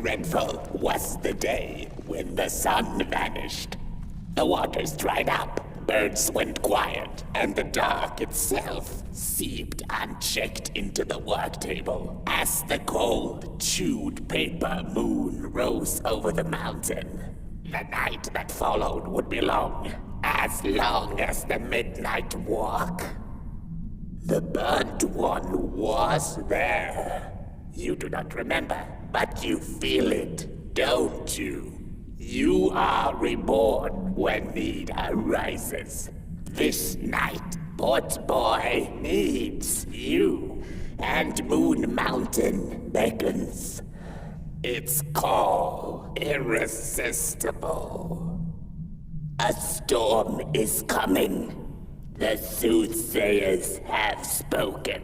dreadful was the day when the sun vanished. The waters dried up, birds went quiet, and the dark itself seeped unchecked into the work table as the cold, chewed paper moon rose over the mountain. The night that followed would be long as the midnight walk. The burnt one was there. You do not remember, but you feel it, don't you? You are reborn when need arises. This night, Port Boy needs you, and Moon Mountain beckons. Its call irresistible. A storm is coming. The soothsayers have spoken.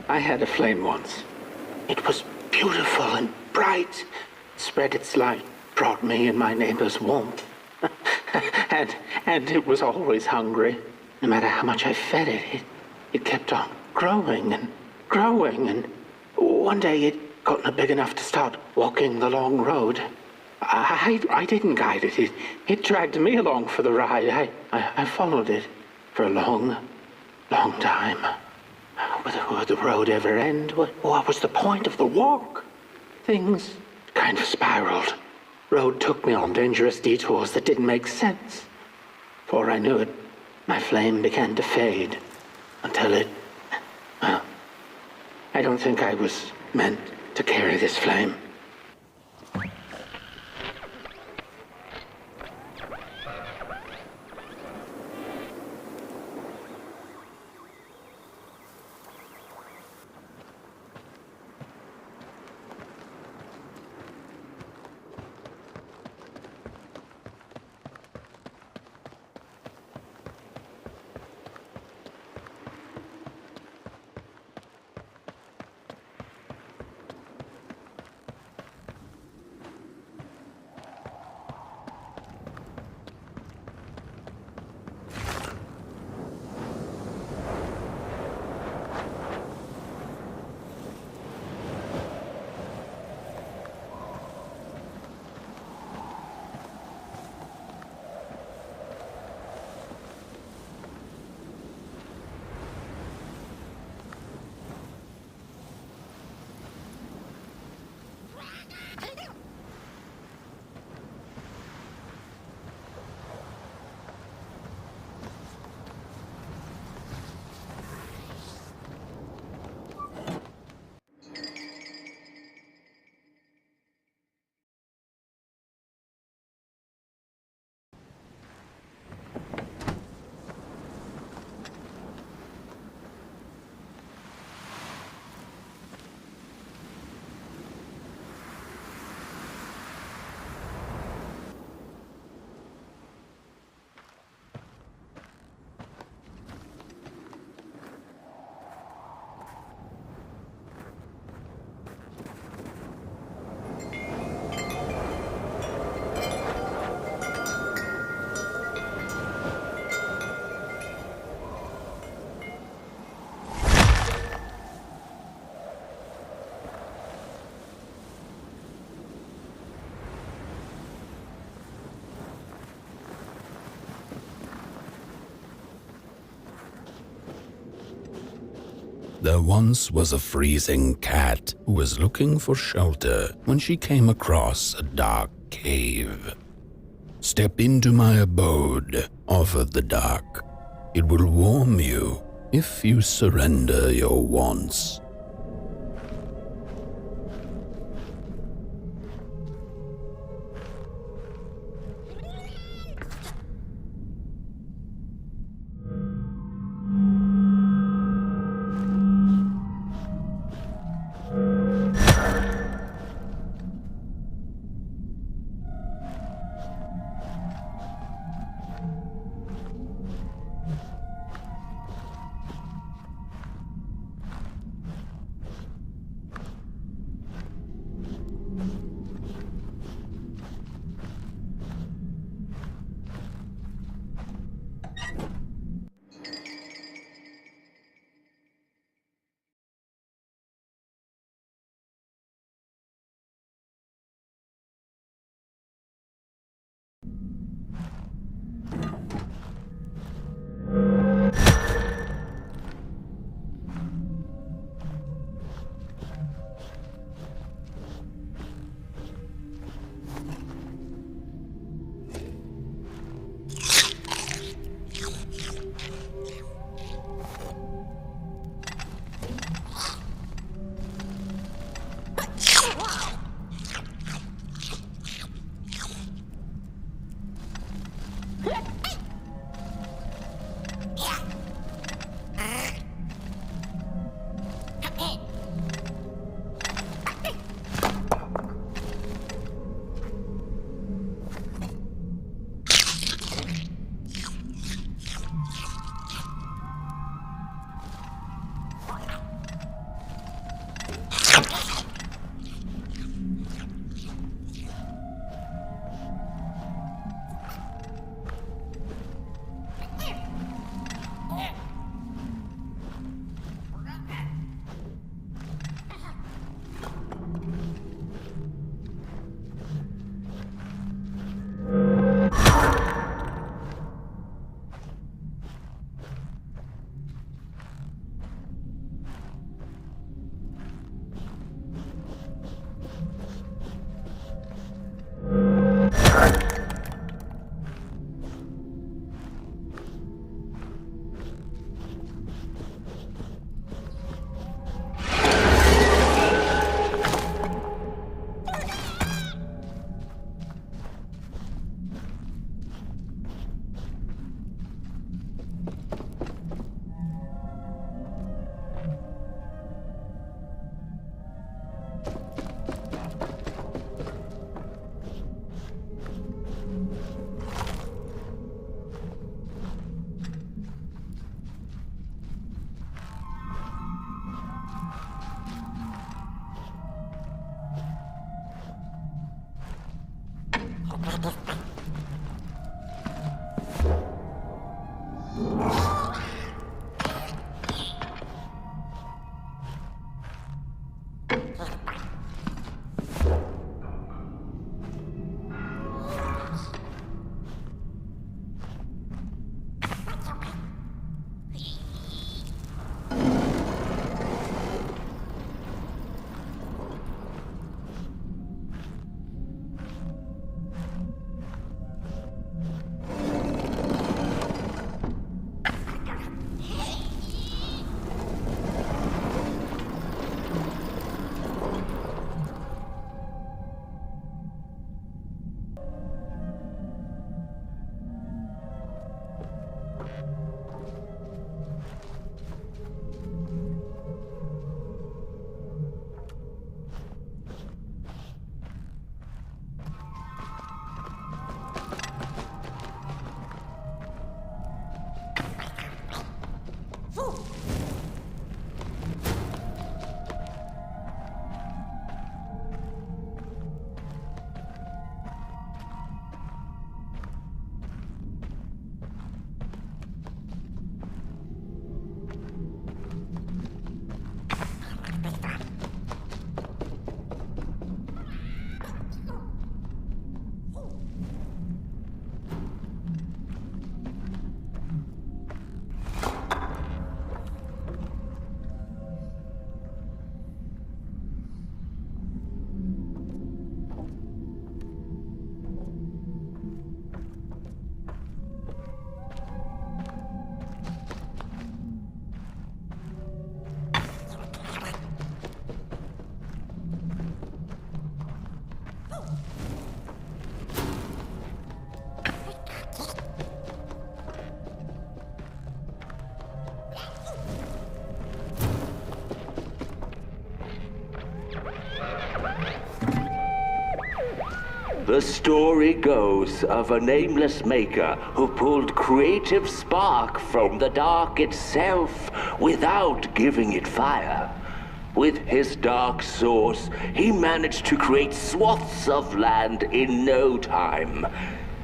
I had a flame once. It was beautiful and bright. It spread its light, brought me and my neighbors warmth. and it was always hungry. No matter how much I fed it, it kept on growing and growing. And one day it got big enough to start walking the long road. I didn't guide it. It dragged me along for the ride. I followed it for a long, long time. Would the road ever end? What was the point of the walk? Things kind of spiraled. Road took me on dangerous detours that didn't make sense. Before I knew it, my flame began to fade until well, I don't think I was meant to carry this flame. There once was a freezing cat who was looking for shelter when she came across a dark cave. "Step into my abode," offered the dark. "It will warm you if you surrender your wants." The story goes of a nameless maker who pulled creative spark from the dark itself without giving it fire. With his dark source, he managed to create swaths of land in no time.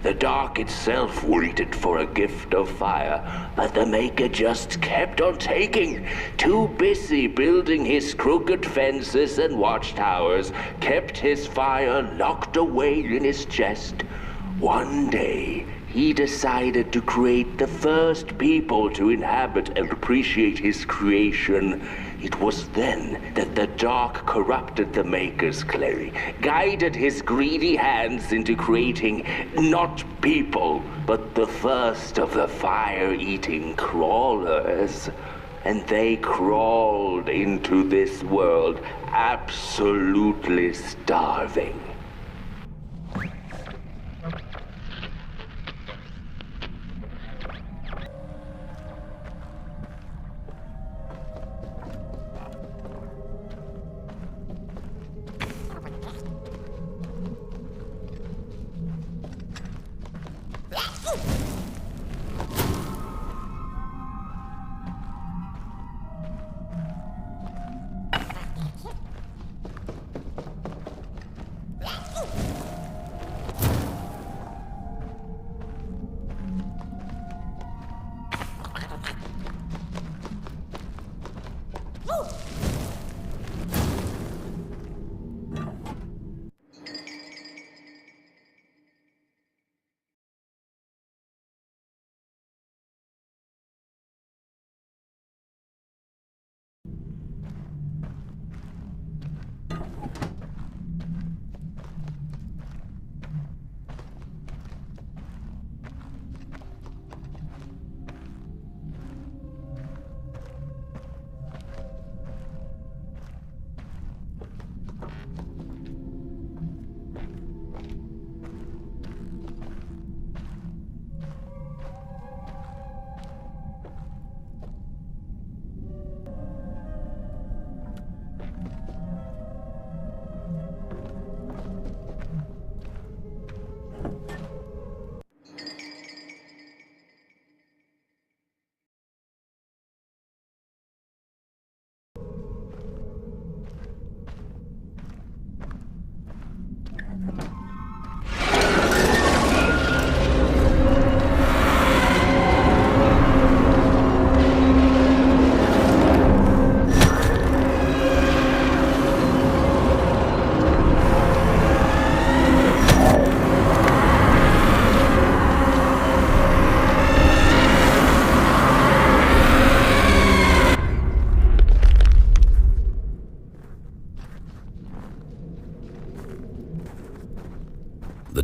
The dark itself waited for a gift of fire, but the maker just kept on taking. Too busy building his crooked fences and watchtowers, kept his fire locked away in his chest. One day, he decided to create the first people to inhabit and appreciate his creation. It was then that the dark corrupted the maker's clay, guided his greedy hands into creating not people, but the first of the fire-eating crawlers. And they crawled into this world absolutely starving.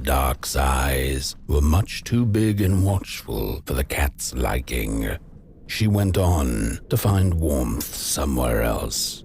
dark's eyes were much too big and watchful for the cat's liking. She went on to find warmth somewhere else.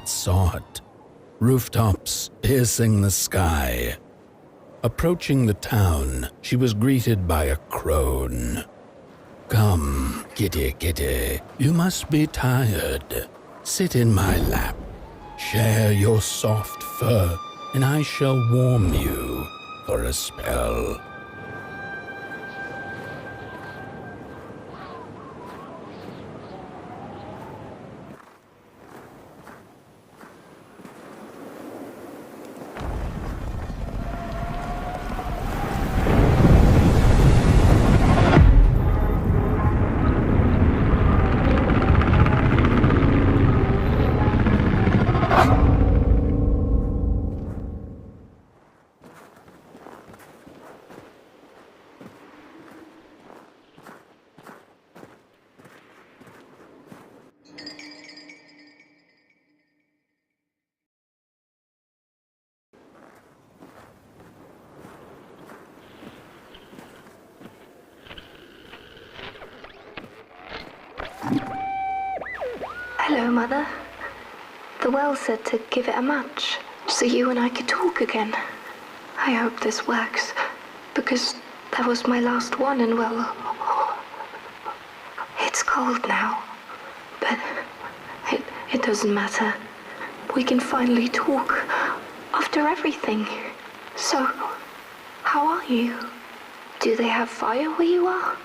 saw it. Rooftops piercing the sky. Approaching the town, she was greeted by a crone. "Come, kitty, kitty, you must be tired. Sit in my lap. Share your soft fur, and I shall warm you for a spell." Hello, Mother. The well said to give it a match, so you and I could talk again. I hope this works, because that was my last one, and well, it's cold now. But it doesn't matter. We can finally talk after everything. So, how are you? Do they have fire where you are?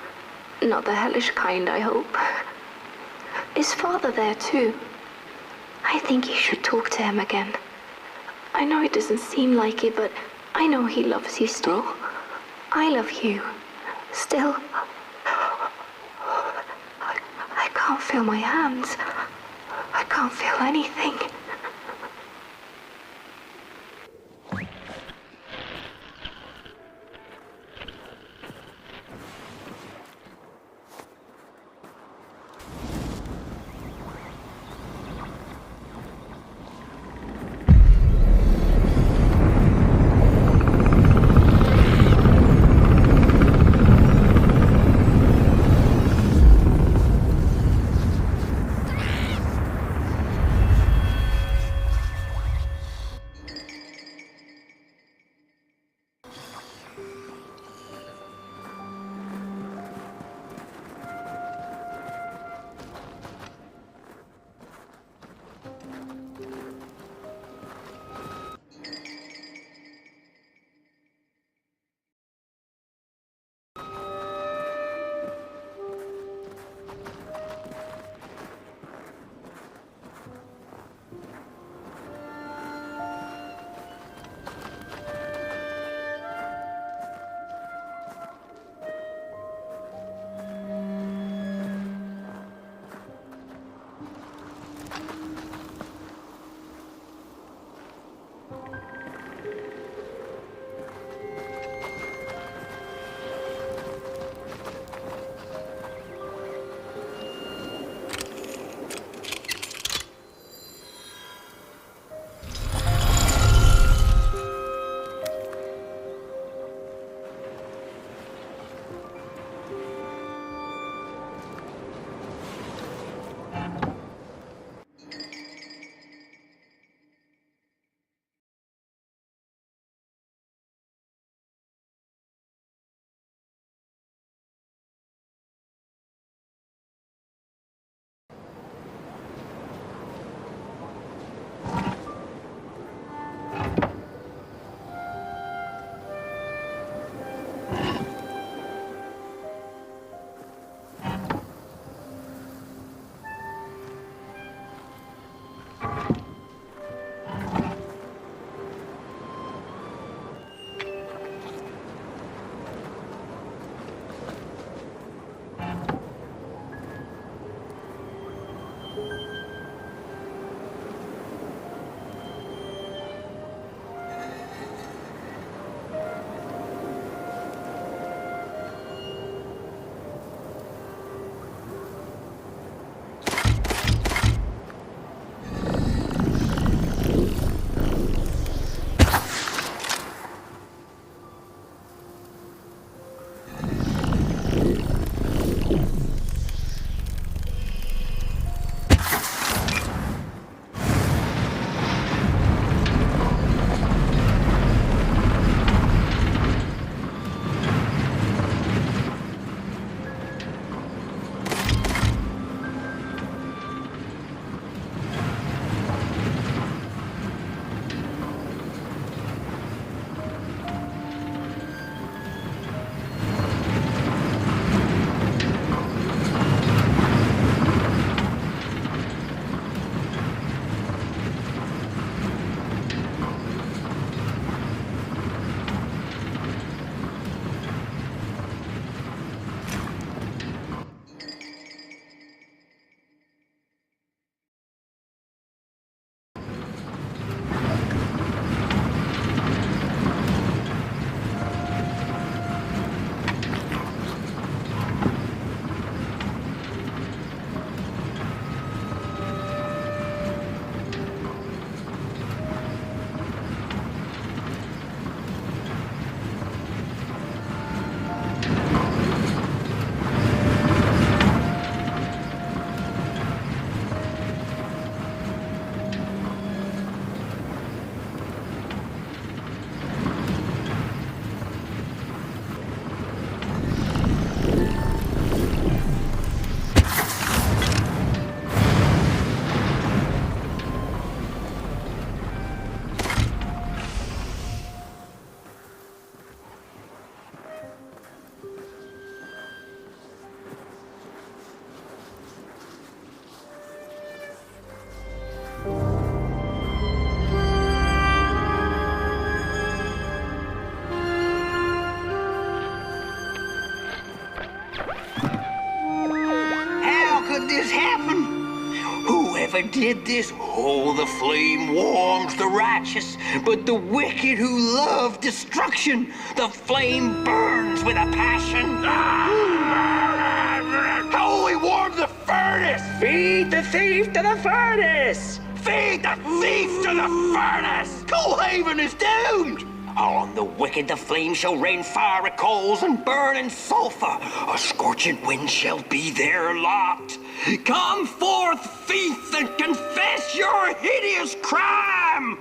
Not the hellish kind, I hope. Is Father there too? I think you should talk to him again. I know it doesn't seem like it, but I know he loves you still. I love you. Still. I can't feel my hands. I can't feel anything. if I did this, oh, the flame warms the righteous, but the wicked who love destruction, the flame burns with a passion. How will we warm the furnace? Feed the thief to the furnace! Feed the thief to the furnace! Coalhaven is doomed! On the wicked the flame shall rain fiery coals and burning sulphur. A scorching wind shall be their lot. Come forth, thief, and confess your hideous crime!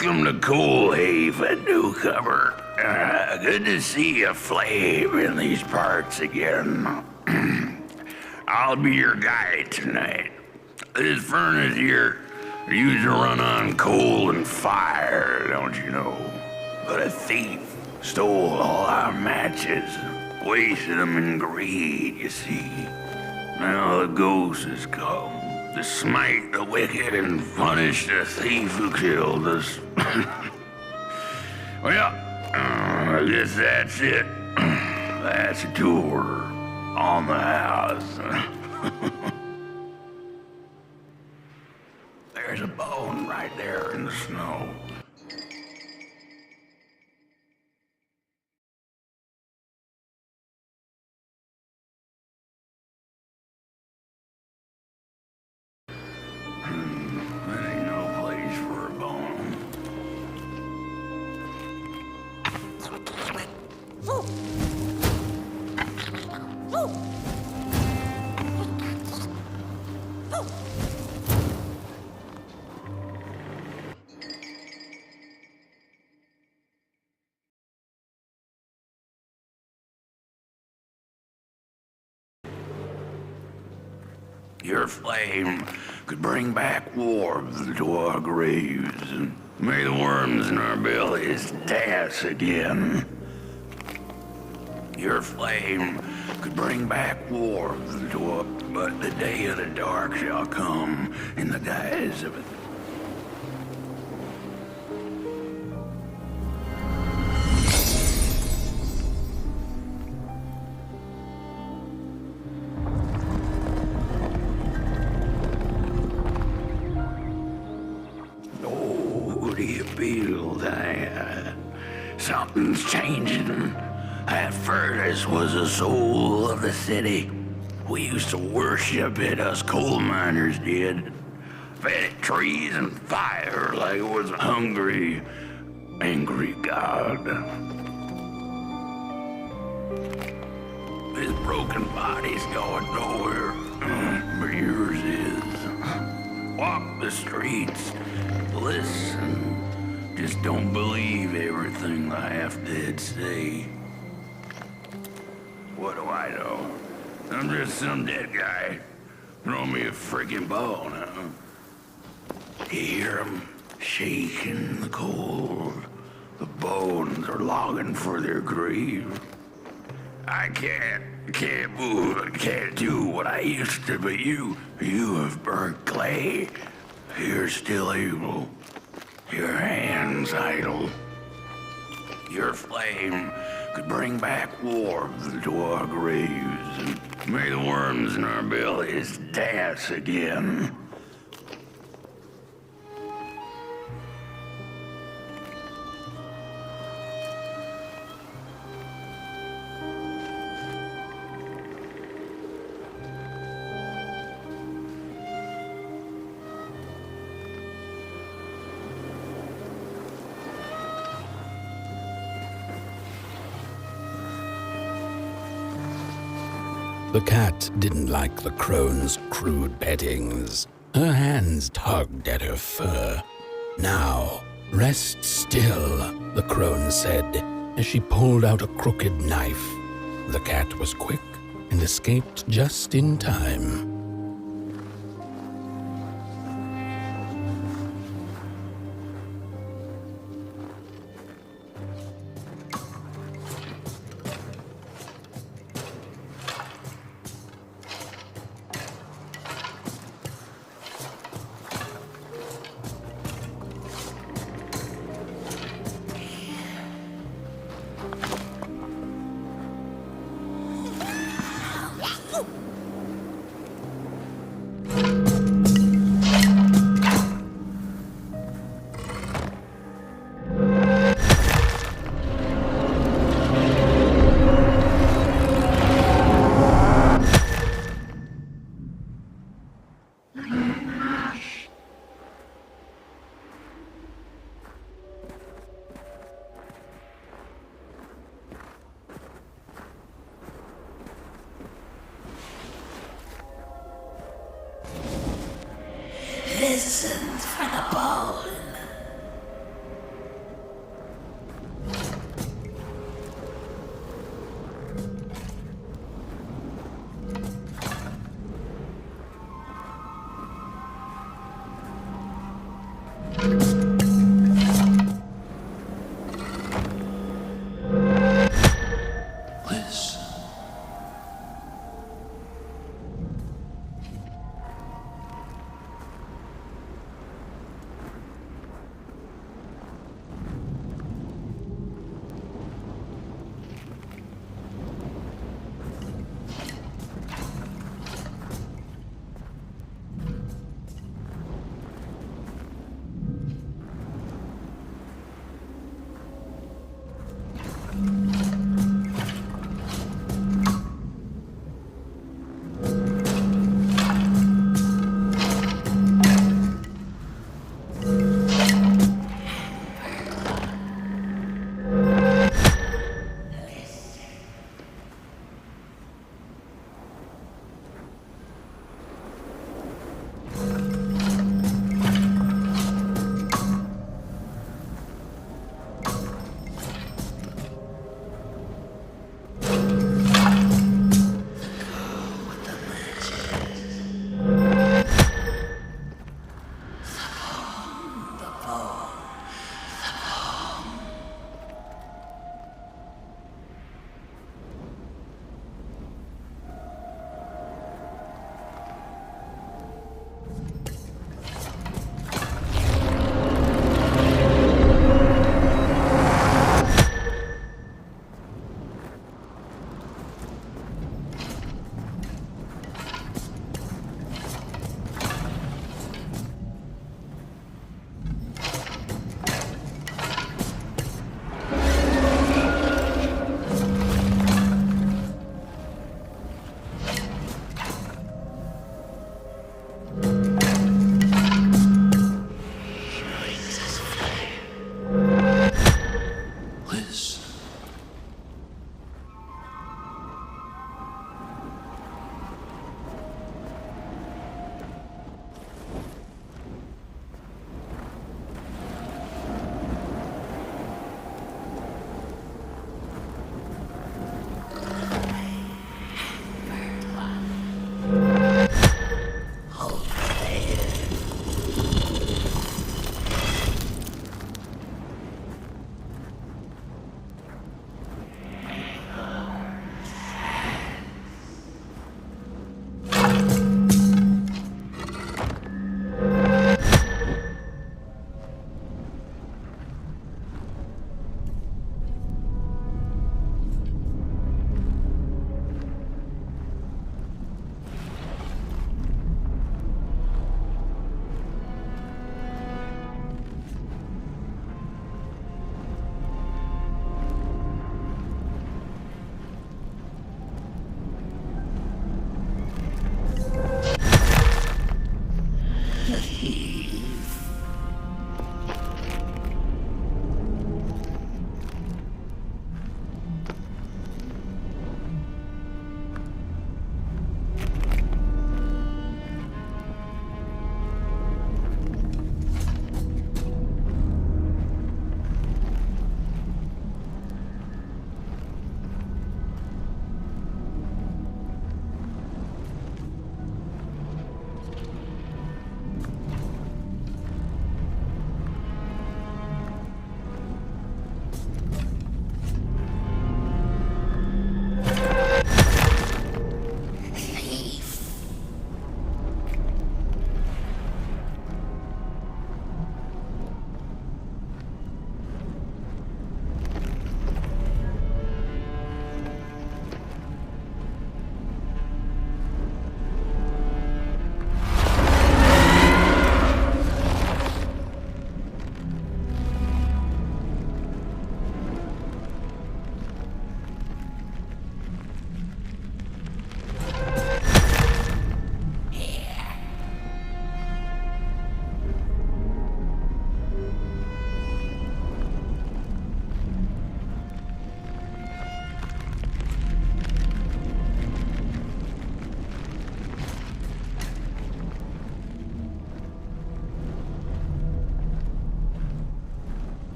Welcome to Coalhaven, newcomer. Good to see a flame in these parts again. I'll be your guide tonight. This furnace here used to run on coal and fire, don't you know? But a thief stole all our matches, wasted them in greed, you see. Now the ghost has come to smite the wicked and punish the thief who killed us. Well, I guess that's it. That's a tour on the house. There's a bone right there in the snow. That ain't no place for a bone. Your flame could bring back warmth to our graves, and may the worms in our bellies dance again. Your flame could bring back warmth to our... But the day of the dark shall come in the guise of a... Something's changing. That furnace was the soul of the city. We used to worship it, us coal miners did. Fed it trees and fire like it was a hungry, angry god. This broken body's going nowhere, but yours is. Walk the streets, listen. Just don't believe everything the half-dead say. What do I know? I'm just some dead guy. Throw me a freaking bone, huh? You hear 'em shaking in the cold. The bones are longing for their grave. I can't move, I can't do what I used to, but you have burnt clay. You're still able. Your hands idle. Your flame could bring back warmth to our graves, and may the worms in our bellies dance again. The cat didn't like the crone's crude pettings. Her hands tugged at her fur. Now, rest still, the crone said, as she pulled out a crooked knife. The cat was quick and escaped just in time. Listen.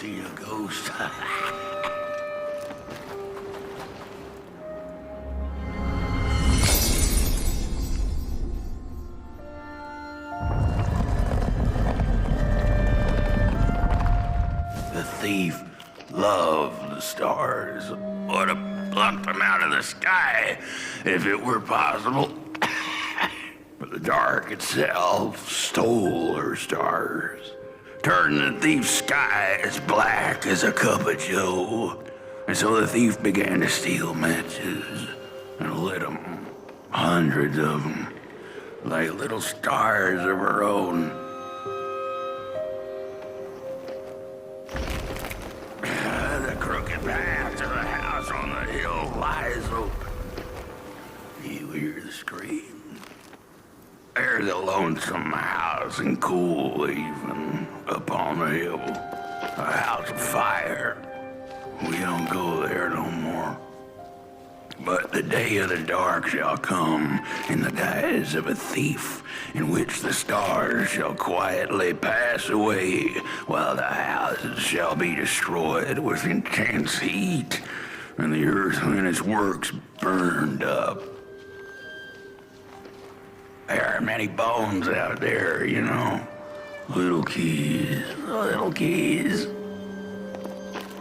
seen a ghost? The thief loved the stars. Would have plucked them out of the sky if it were possible. But the dark itself stole her stars, turned the thief's sky as black as a cup of joe. And so the thief began to steal matches and lit them, hundreds of them, like little stars of her own. The crooked path to the house on the hill lies open. You hear the scream. There's a lonesome house in Coalhaven up on the hill. A house of fire. We don't go there no more. But the day of the dark shall come in the guise of a thief, in which the stars shall quietly pass away, while the houses shall be destroyed with intense heat, and the earth and its works burned up. There are many bones out there, you know. Little keys.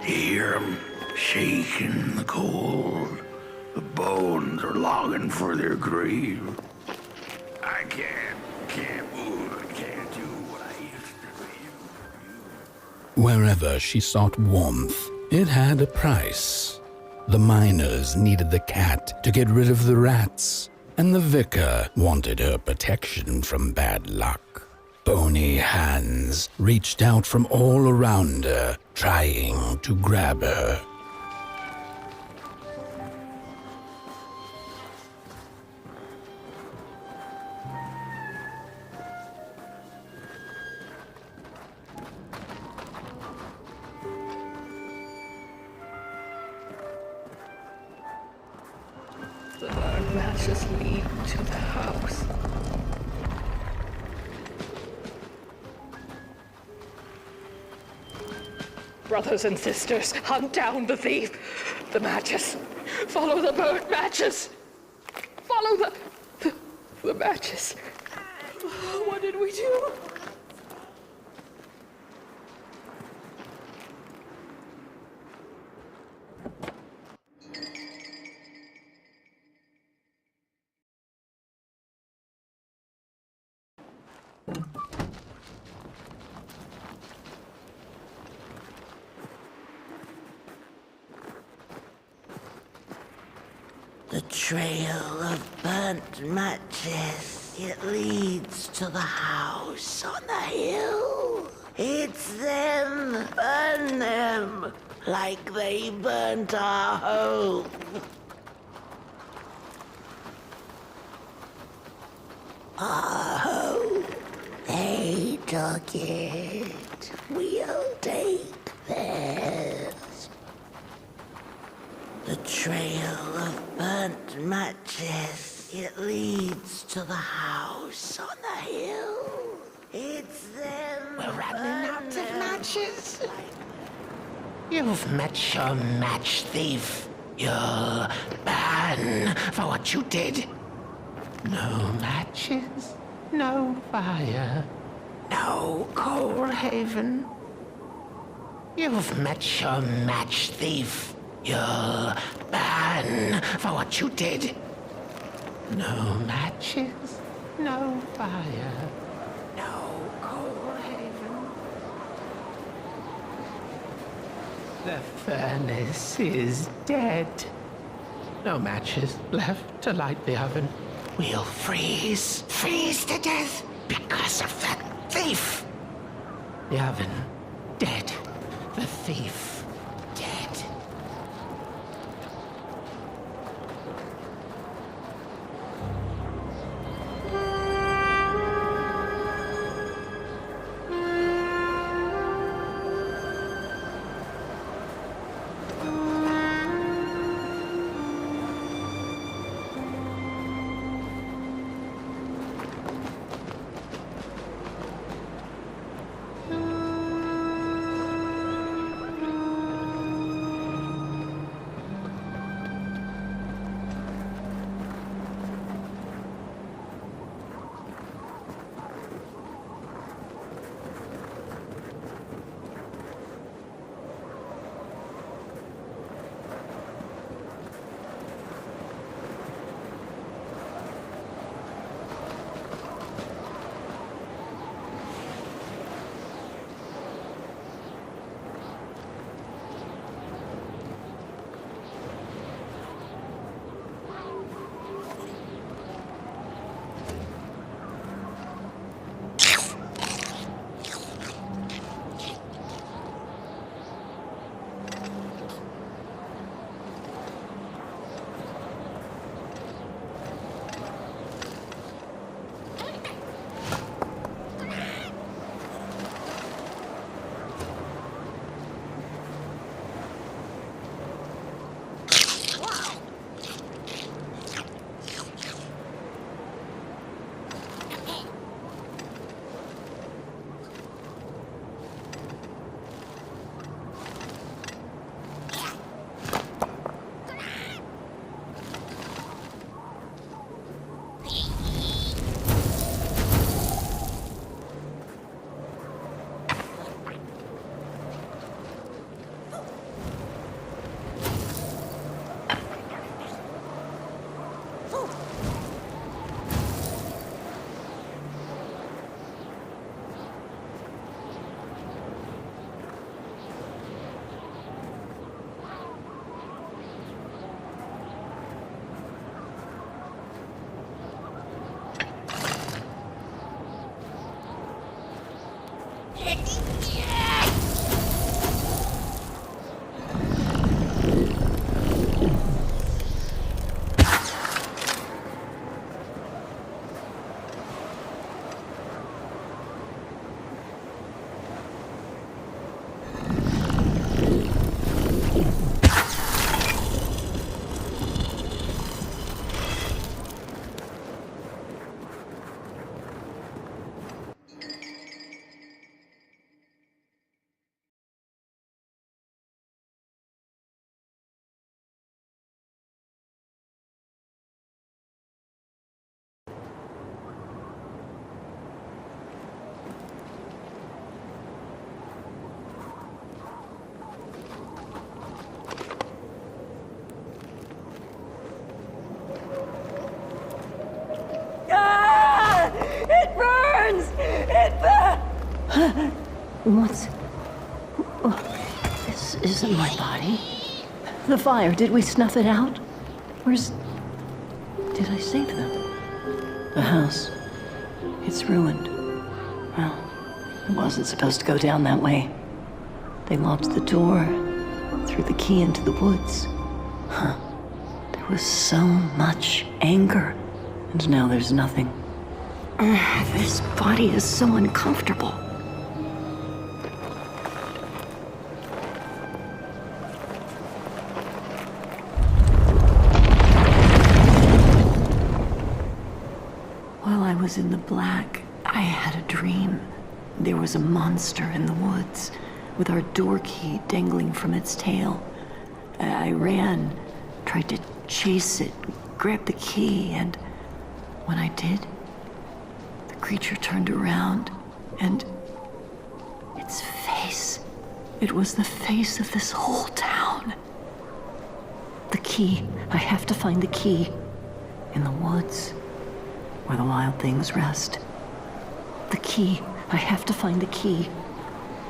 You hear them shaking in the cold. The bones are longing for their grave. I can't move, I can't do what I used to do. Wherever she sought warmth, it had a price. The miners needed the cat to get rid of the rats, and the vicar wanted her protection from bad luck. Bony hands reached out from all around her, trying to grab her. The burnt matches lead to the house. Brothers and sisters, hunt down the thief. The matches. Follow the burnt matches. Follow the matches. What did we do? The trail of burnt matches, it leads to the house on the hill. It's them, burn them, like they burnt our home. Our home, they took it, we'll take theirs. The trail of burnt matches, it leads to the house on the hill. It's them. We're running out of matches. You've met your match thief. You'll burn for what you did. No matches, no fire, no Coalhaven. You've met your match thief. You'll burn for what you did. No matches, no fire, no Coalhaven. The furnace is dead. No matches left to light the oven. We'll freeze to death because of that thief. The oven dead. The thief dead. What's... Oh, this isn't my body. The fire, did we snuff it out? Where's... Did I save them? The house. It's ruined. Well, it wasn't supposed to go down that way. They locked the door, threw the key into the woods. Huh. There was so much anger, and now there's nothing. This body is so uncomfortable. While I was in the black, I had a dream. There was a monster in the woods, with our door key dangling from its tail. I ran, tried to chase it, grab the key, and when I did, the creature turned around, and its face, it was the face of this whole town. The key, I have to find the key. In the woods, where the wild things rest. The key, I have to find the key.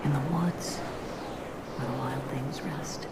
In the woods, where the wild things rest.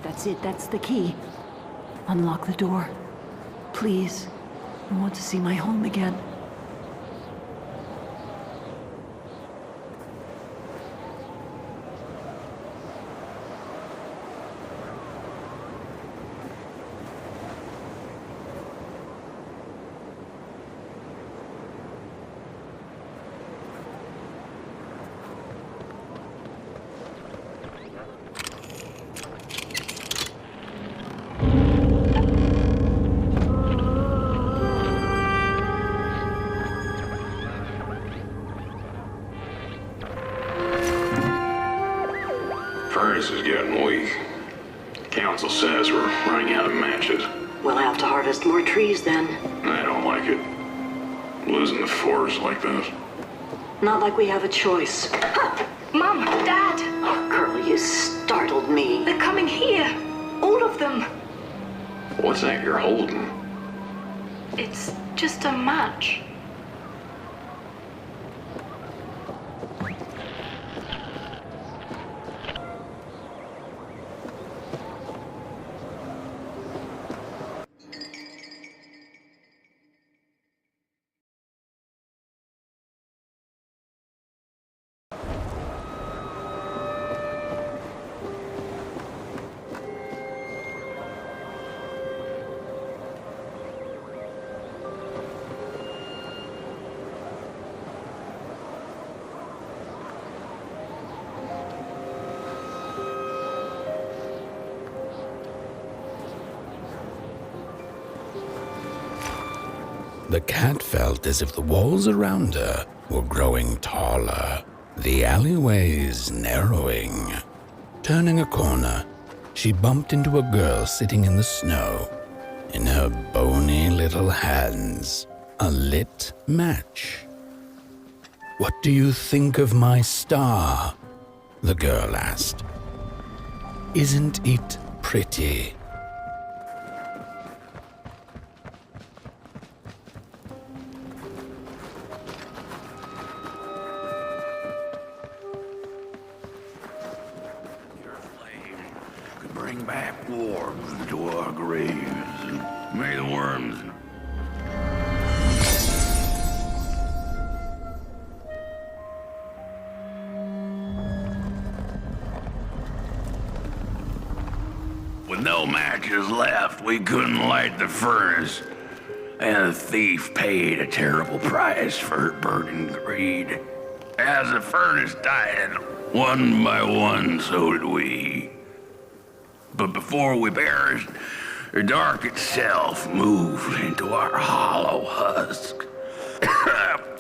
That's it, that's the key. Unlock the door. Please. I want to see my home again. Furnace is getting weak. Council says we're running out of matches. We'll have to harvest more trees then. I don't like it. Losing the forest like this. Not like we have a choice. Mom, Dad, Oh, girl, you startled me. they're coming here. All of them. What's that you're holding? It's just a match. The cat felt as if the walls around her were growing taller, the alleyways narrowing. Turning a corner, she bumped into a girl sitting in the snow. In her bony little hands, a lit match. "What do you think of my star?" the girl asked. "Isn't it pretty?" Bring back warmth to our graves, and may the worms... With no matches left, we couldn't light the furnace, and the thief paid a terrible price for her burning greed. As the furnace died, one by one, so did we. But before we perished, the dark itself moved into our hollow husk,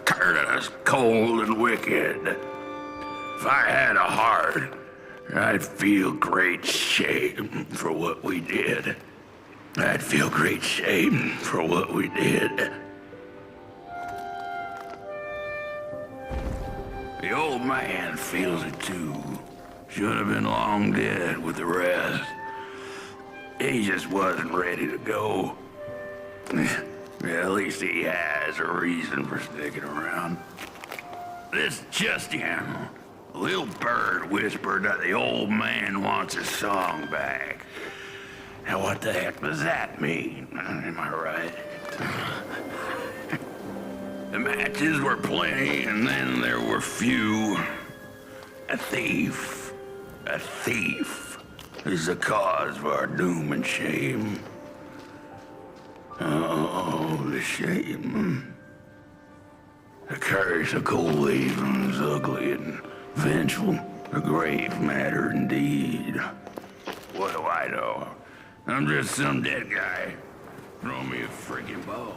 turning us cold and wicked. If I had a heart, I'd feel great shame for what we did. I'd feel great shame for what we did. The old man feels it too. Should have been long dead with the rest. He just wasn't ready to go. At least he has a reason for sticking around. This just him. A little bird whispered that the old man wants his song back. Now what the heck does that mean? Am I right? The matches were plenty, and then there were few. A thief is the cause of our doom and shame. Oh, the shame. The curse of Coalhaven is ugly and vengeful, a grave matter indeed. What do I know? I'm just some dead guy. Throw me a freaking bone.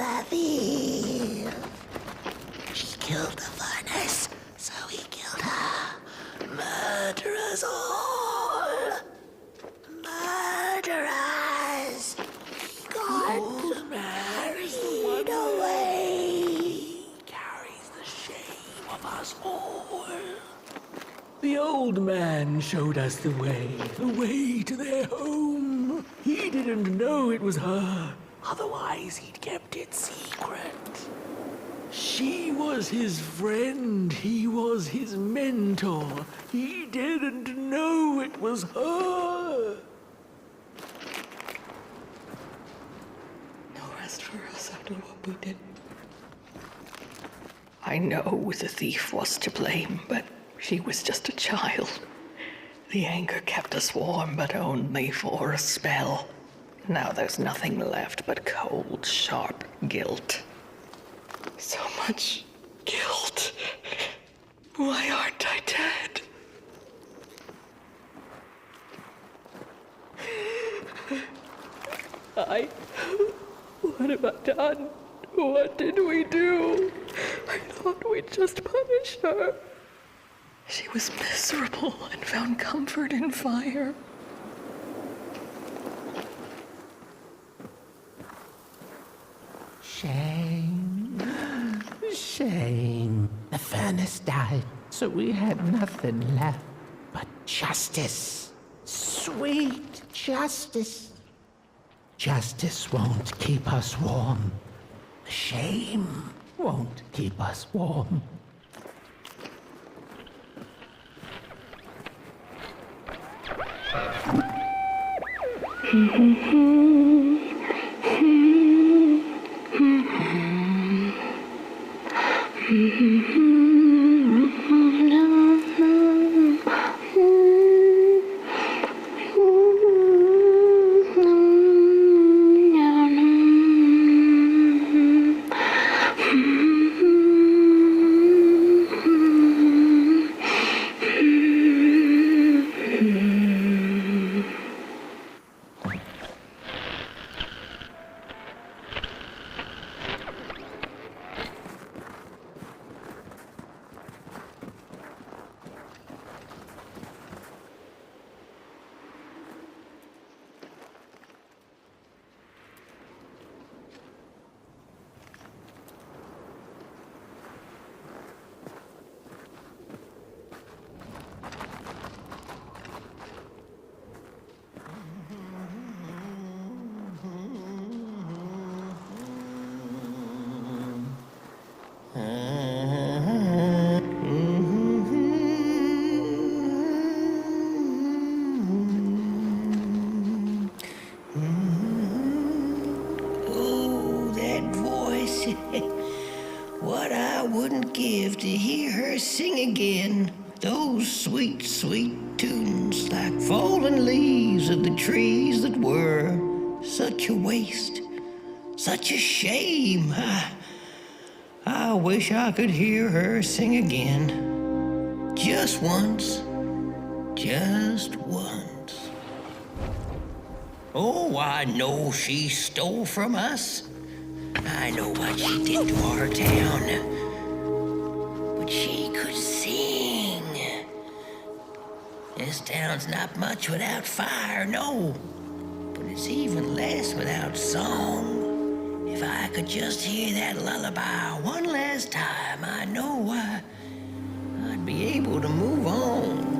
the thief. She killed the furnace, so he killed her. Murder us all. Murderers. He got married away. Carries the shame of us all. The old man showed us the way to their home. He didn't know it was her, otherwise he'd kept it secret. She was his friend, he was his mentor. He didn't know it was her. No rest for us after what we did. I know the thief was to blame, but she was just a child. The anger kept us warm, but only for a spell. Now there's nothing left but cold, sharp guilt. So much guilt. Why aren't I dead? What have I done? What did we do? I thought we'd just punish her. She was miserable and found comfort in fire. Shame. Shame. The furnace died, so we had nothing left but justice. Sweet justice. Justice won't keep us warm. Shame won't keep us warm. What I wouldn't give to hear her sing again. Those sweet, sweet tunes like fallen leaves of the trees that were. Such a waste, such a shame. I wish I could hear her sing again. Just once. Just once. Oh, I know she stole from us. I know what she did to our town. But she could sing. This town's not much without fire, no. But it's even less without song. If I could just hear that lullaby one last time, I know I'd be able to move on.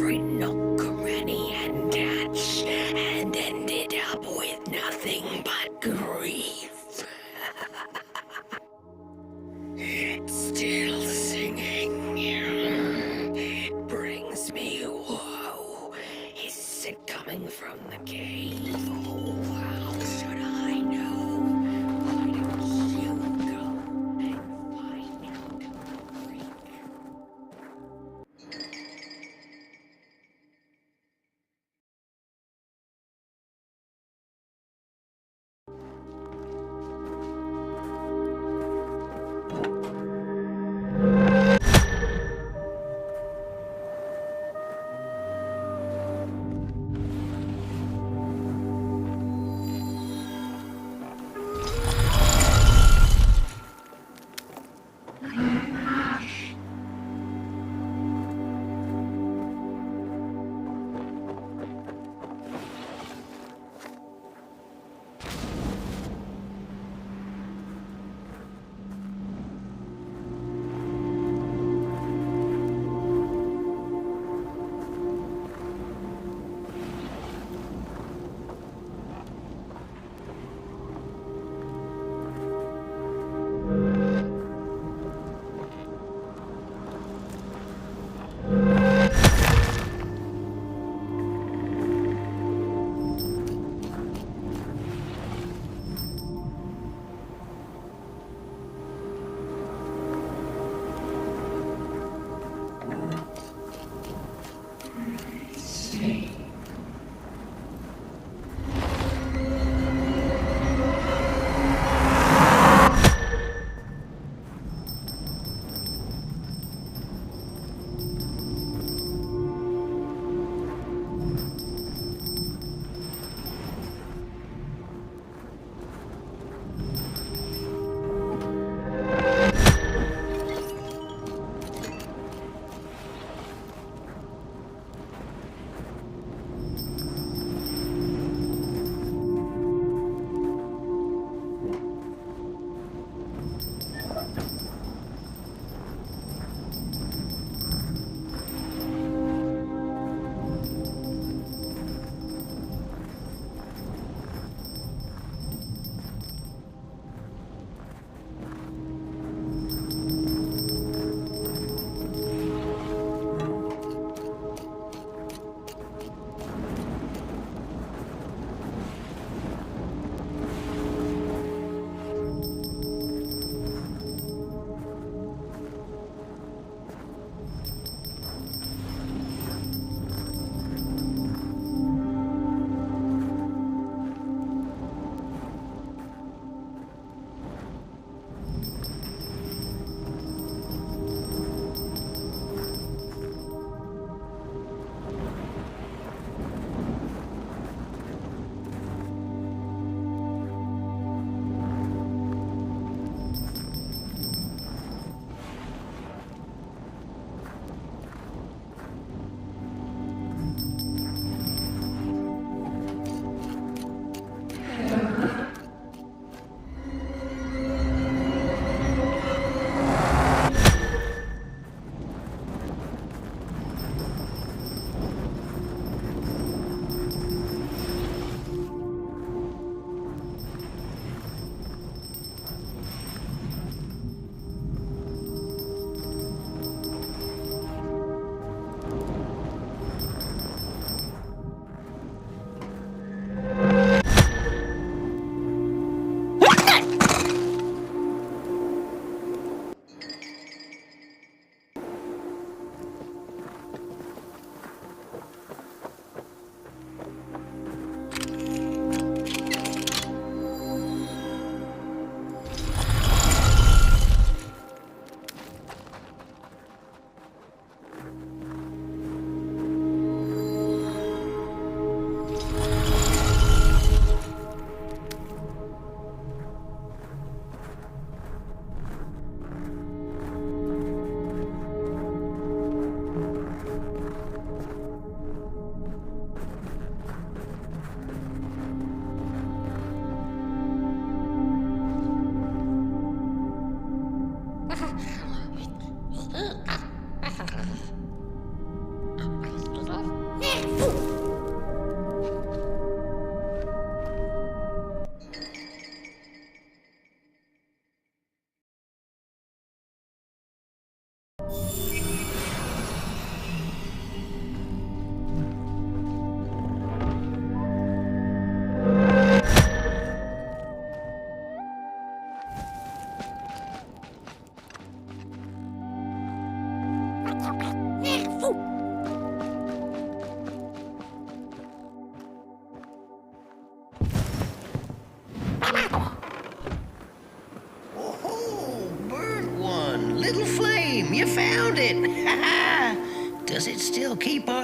every nook, cranny, and hatch, and ended up with nothing but grief. It's still singing. It brings me woe. Is it coming from the cave? Oh, how should I know? Why don't you go and find out, freak?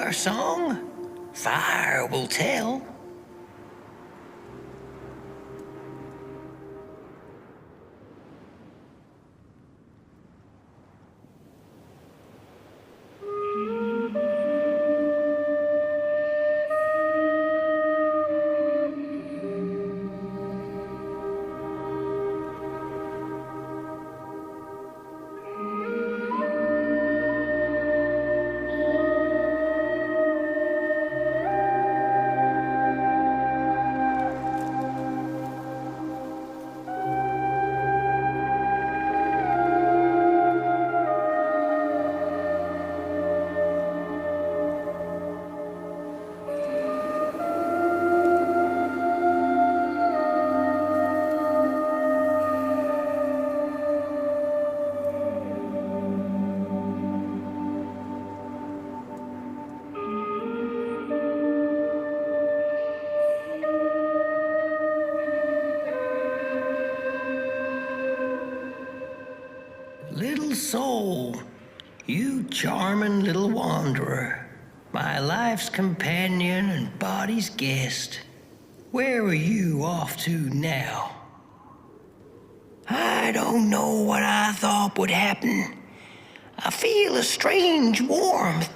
our song? Fire will tell. Little soul, you charming little wanderer, my life's companion and body's guest. Where are you off to now? I don't know what I thought would happen. I feel a strange warmth,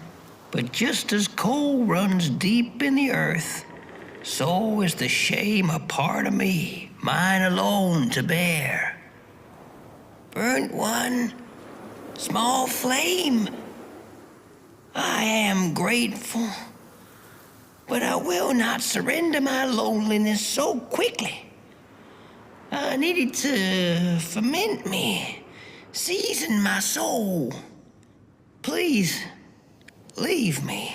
but just as coal runs deep in the earth, so is the shame a part of me, mine alone to bear. Burnt one, small flame. I am grateful, but I will not surrender my loneliness so quickly. I needed to ferment me, season my soul. Please, leave me.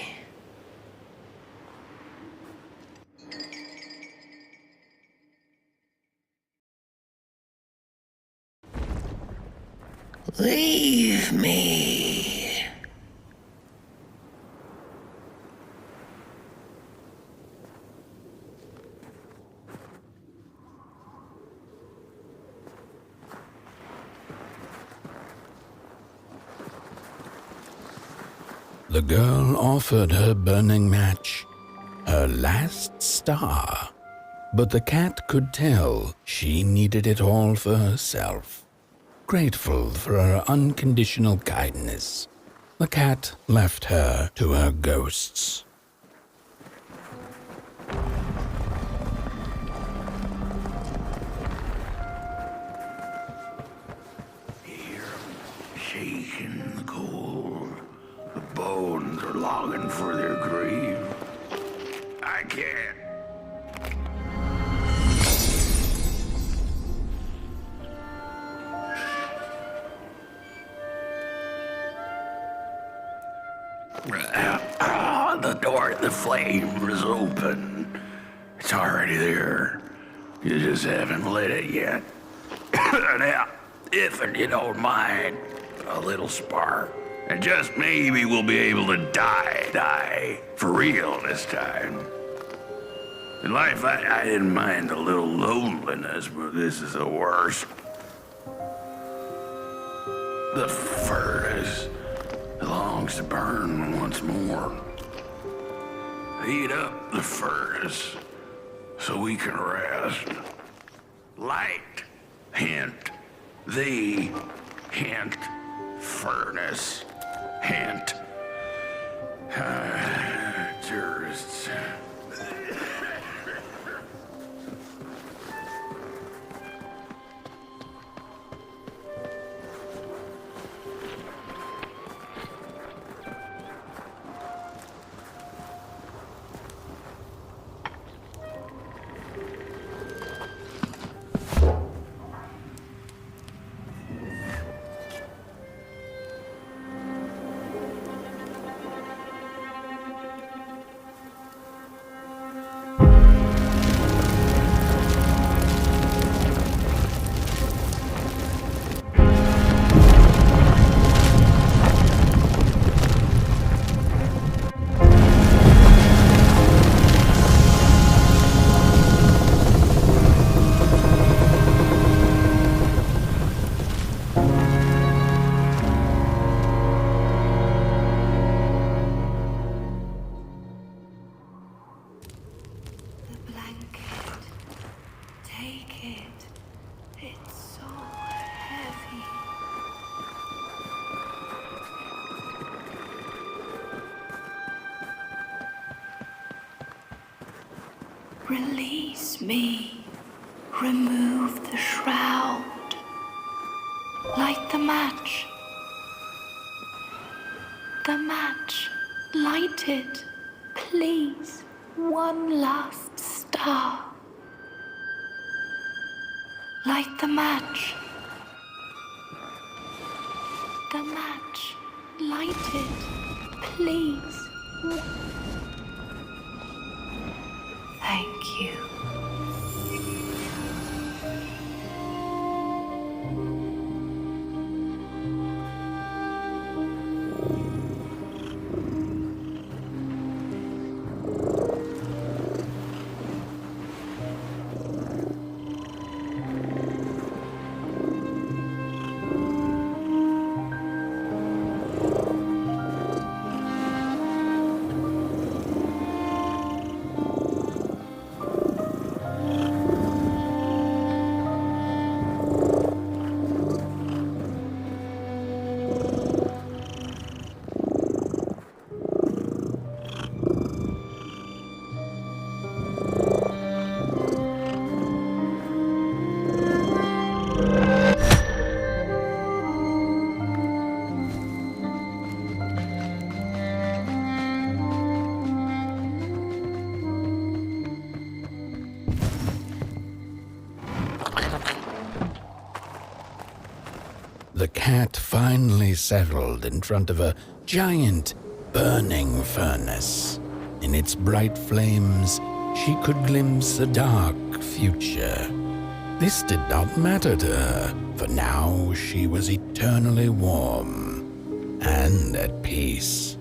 Leave me. The girl offered her burning match, her last star, but the cat could tell she needed it all for herself. Grateful for her unconditional kindness, the cat left her to her ghosts. Hear 'em shaking in the cold. The bones are longing for their grave. I can't. The door at the flame is open. It's already there. You just haven't lit it yet. Now, if you don't mind, a little spark. And just maybe we'll be able to die for real this time. In life, I didn't mind a little loneliness, but this is the worst. The furnace longs to burn once more. Heat up the furnace so we can rest. Light, hint, the hint, furnace, hint. Tourists. Release me. Remove the shroud. Light the match. The match. Light it. Please. One last star. Light the match. The match. Light it. Please. Thank you. The cat finally settled in front of a giant burning furnace. In its bright flames, she could glimpse a dark future. This did not matter to her, for now she was eternally warm and at peace.